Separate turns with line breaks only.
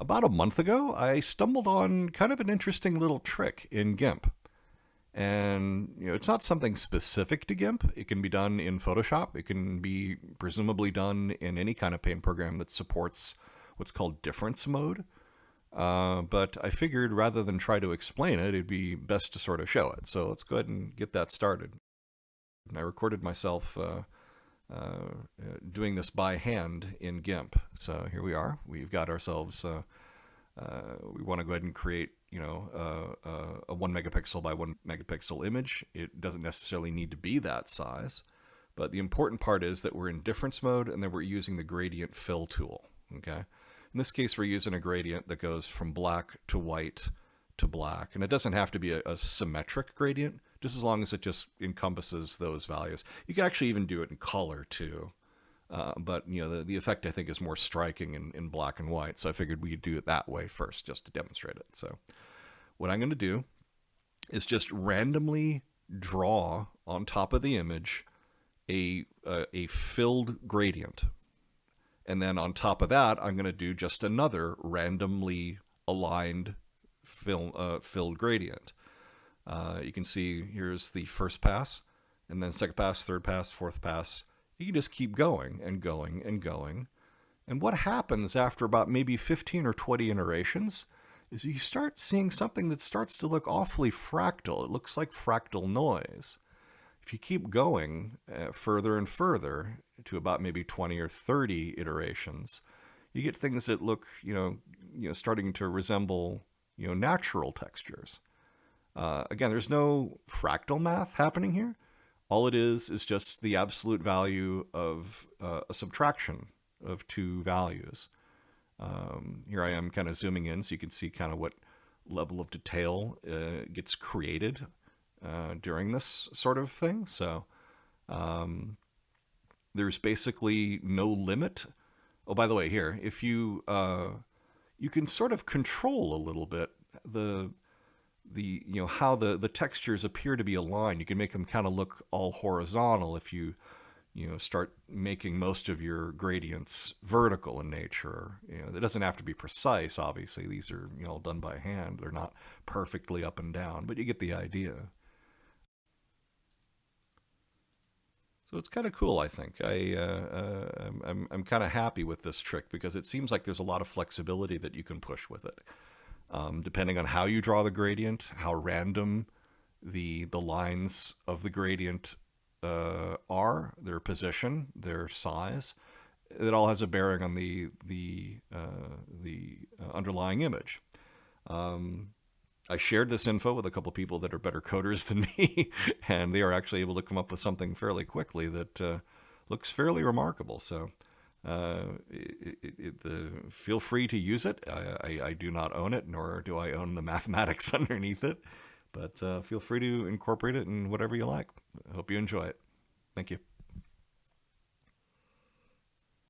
About a month ago, I stumbled on kind of an interesting little trick in GIMP. And it's not something specific to GIMP. It can be done in Photoshop. It can be presumably done in any kind of paint program that supports what's called difference mode. But I figured rather than try to explain it, it'd be best to sort of show it. So let's go ahead and get that started. And I recorded myself doing this by hand in GIMP. So here we are. We've got ourselves. We want to go ahead and create, a 1 megapixel by 1 megapixel image. It doesn't necessarily need to be that size, but the important part is that we're in difference mode and that we're using the gradient fill tool. Okay. In this case, we're using a gradient that goes from black to white to black, and it doesn't have to be a symmetric gradient, just as long as it just encompasses those values. You can actually even do it in color too. But the effect I think is more striking in black and white, so I figured we'd do it that way first just to demonstrate it. So what I'm going to do is just randomly draw on top of the image a filled gradient, and then on top of that I'm going to do just another randomly aligned filled gradient. You can see here's the first pass, and then second pass, third pass, fourth pass. You can just keep going and going and going. And what happens after about maybe 15 or 20 iterations is you start seeing something that starts to look awfully fractal. It looks like fractal noise. If you keep going further and further to about maybe 20 or 30 iterations, you get things that look, starting to resemble, natural textures. Again, there's no fractal math happening here. All it is just the absolute value of a subtraction of two values. Here I am kind of zooming in so you can see kind of what level of detail gets created during this sort of thing. So there's basically no limit. Oh, by the way, here, if you can sort of control a little bit how the textures appear to be aligned. You can make them kind of look all horizontal if you start making most of your gradients vertical in nature. It doesn't have to be precise, obviously. These are all done by hand. They're not perfectly up and down, but you get the idea. So it's kind of cool, I think. I'm kind of happy with this trick because it seems like there's a lot of flexibility that you can push with it. Depending on how you draw the gradient, how random the lines of the gradient are, their position, their size, it all has a bearing on the underlying image. I shared this info with a couple people that are better coders than me, and they are actually able to come up with something fairly quickly that looks fairly remarkable. So feel free to use it. I do not own it, nor do I own the mathematics underneath it, but feel free to incorporate it in whatever you like. I hope you enjoy it. Thank you.